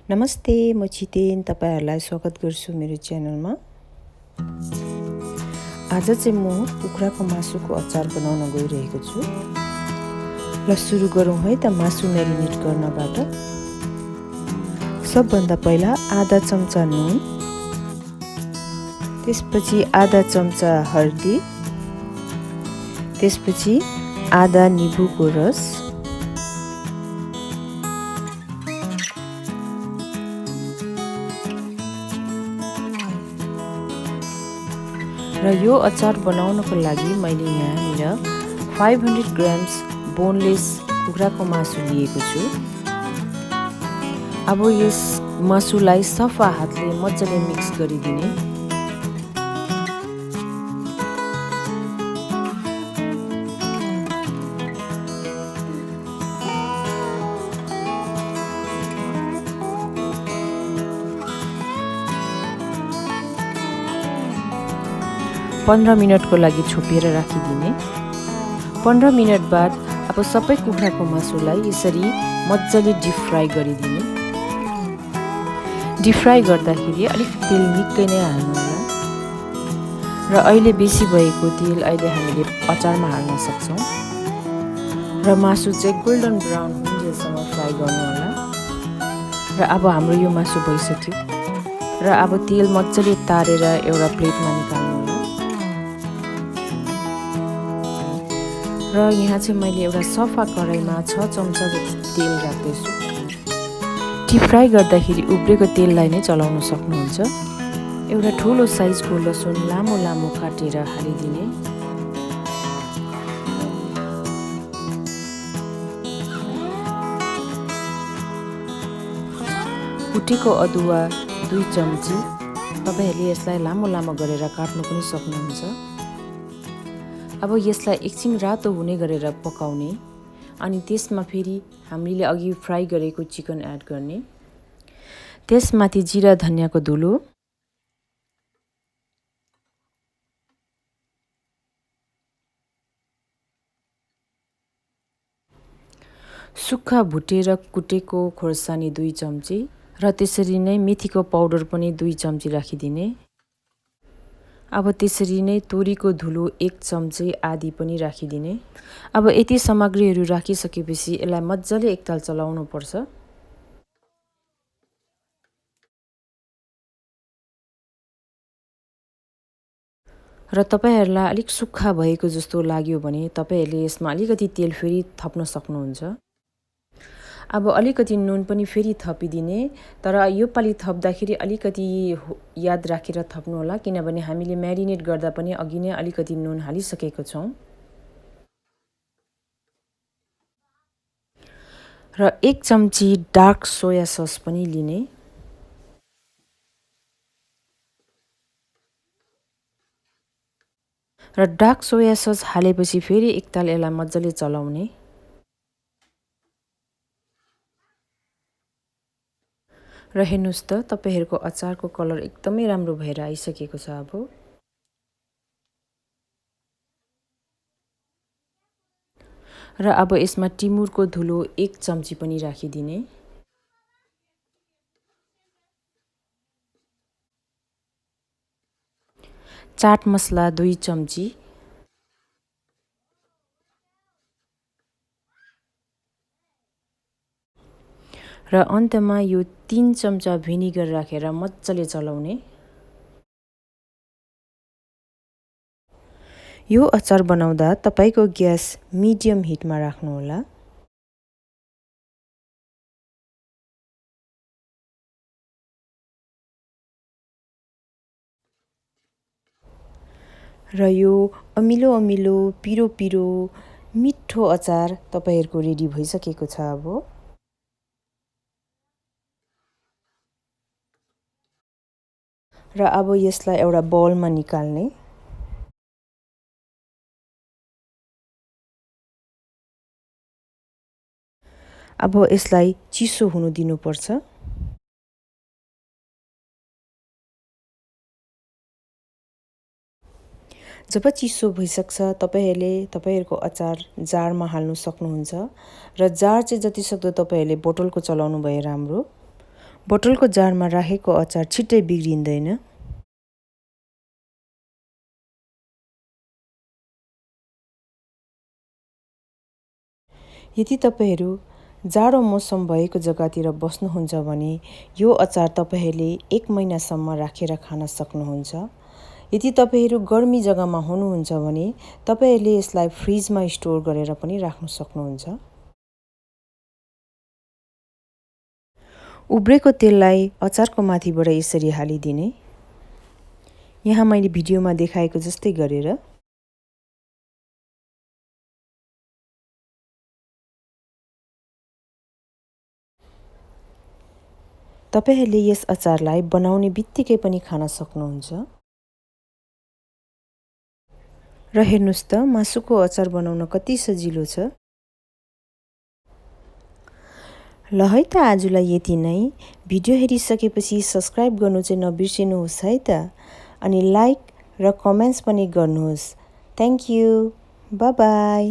नमस्ते, म छितेन तपाईहरुलाई स्वागत गर्छु मेरो च्यानलमा। आज चाहिँ म कुखुराको मासुको अचार बनाउन गइरहेको छु। ल सुरु गरौँ है त मासु म्यारिनेट गर्नबाट। सबभन्दा पहिला आधा चम्चा नुन, त्यसपछि आधा चम्चा हर्दी, त्यसपछि आधा निम्बुको रस, र यो अचार बनाउनको लागि मैले यहाँनिर 500 ग्राम्स बोनलेस कुखुराको मासु लिएको छु। अब यस मासुलाई सफा हातले मजाले मिक्स गरिदिने। पन्ध्र मिनटको लागि छोपेर राखिदिने। 15 मिनट बाद अब सबै कुखुराको मासुलाई यसरी मजाले डिप फ्राई गरिदिने। डिप फ्राई गर्दाखेरि अलिक तेल निकै नै हाल्नु होला। र अहिले बेसी भएको तेल अहिले हामीले अचारमा हाल्न सक्छौं। र मासु चाहिँ गोल्डन ब्राउन हुन्जेलसम्म फ्राई गर्नु होला। र अब हाम्रो यो मासु भइसक्यो। र अब तेल मजाले तारेर एउटा प्लेटमा निकाल्नु। र यहाँ चाहिँ मैले एउटा सफा कराईमा 6 चम्चा जति तेल राख्दैछु। डिप फ्राई गर्दाखेरि उब्रेको तेललाई नै चलाउन सक्नुहुन्छ। एउटा ठुलो साइजको लसुन लामो लामो काटेर हालिदिने। कुटेको अदुवा 2 चम्ची। तपाईहरुले यसलाई लामो लामो गरेर काट्नु पनि सक्नुहुन्छ। अब यसलाई एकछिन रातो हुने गरेर पकाउने। अनि त्यसमा फेरि हामीले अघि फ्राई गरेको चिकन एड गर्ने। त्यसमाथि जिरा धनियाको धुलो, सुक्खा भुटेर कुटेको खोर्सानी 2 चम्ची र त्यसरी नै मेथीको पाउडर पनि 2 चम्ची राखिदिने। अब त्यसरी नै तोरीको धुलो 1 चम्ची आदि पनि राखिदिने। अब यति सामग्रीहरू राखिसकेपछि यसलाई मजाले एकताल चलाउनु पर्छ। र तपाईहरुलाई अलिक सुक्खा भएको जस्तो लाग्यो भने तपाईहरुले यसमा अलिकति तेल फेरि थप्न सक्नुहुन्छ। अब अलिकति नुन पनि फेरि थपिदिने। तर यो पाली थप्दाखेरि अलिकति याद राखेर थप्नु होला, किनभने हामीले म्यारिनेट गर्दा पनि अघि नै अलिकति नुन हालिसकेको छौं। र 1 चम्ची डार्क सोया सस पनि लिने। र डार्क सोया सस हालेपछि फेरि एकताल यसलाई मजाले चलाउने। र हेर्नुस् त तपाईहरुको अचारको कलर एकदमै राम्रो भएर आइसकेको छ। अब र अब यसमा टिमुरको धुलो 1 चम्ची पनि राखिदिने। चाट मसला 2 चम्ची, र अन्तमा यो 3 चम्चा भिनेगर राखेर मजाले चलाउने। यो अचार बनाउँदा तपाईको ग्यास मिडियम हिटमा राख्नु होला। र यो अमिलो अमिलो पिरो पिरो मिठो अचार तपाईहरुको रेडी भइसकेको छ। अब र अब यसलाई एउटा बाउलमा निकाल्ने। अब यसलाई चिसो हुनु दिनुपर्छ। जब चिसो भइसक्छ तपाईहरुले तपाईहरुको अचार जारमा हाल्नु सक्नुहुन्छ। र जार चाहिँ जतिसक्दो तपाईहरुले बोतलको चलाउनु भए राम्रो। बोतलको जारमा राखेको अचार छिट्टै बिग्रिँदैन। यदि तपाईहरू जाडो मौसम भएको जग्गातिर बस्नुहुन्छ भने यो अचार तपाईहरूले 1 महिनासम्म राखेर खान सक्नुहुन्छ। यदि तपाईहरू गर्मी जग्गामा हुनुहुन्छ भने तपाईहरूले यसलाई फ्रिजमा स्टोर गरेर पनि राख्न सक्नुहुन्छ। उब्रेको तेललाई अचारको माथिबाट यसरी हालिदिने। यहाँ मैले भिडियोमा देखाएको जस्तै गरेर। तपाईहरूले यस अचारलाई बनाउने बित्तिकै पनि खान सक्नुहुन्छ। र हेर्नुस् त मासुको अचार बनाउन कति सजिलो छ। ल है त आजलाई यति नै। भिडियो हेरिसकेपछि सब्स्क्राइब गर्नु चाहिँ नबिर्सिनुहोस् है त। अनि लाइक र कमेन्ट्स पनि गर्नुहोस्। Thank you. By by.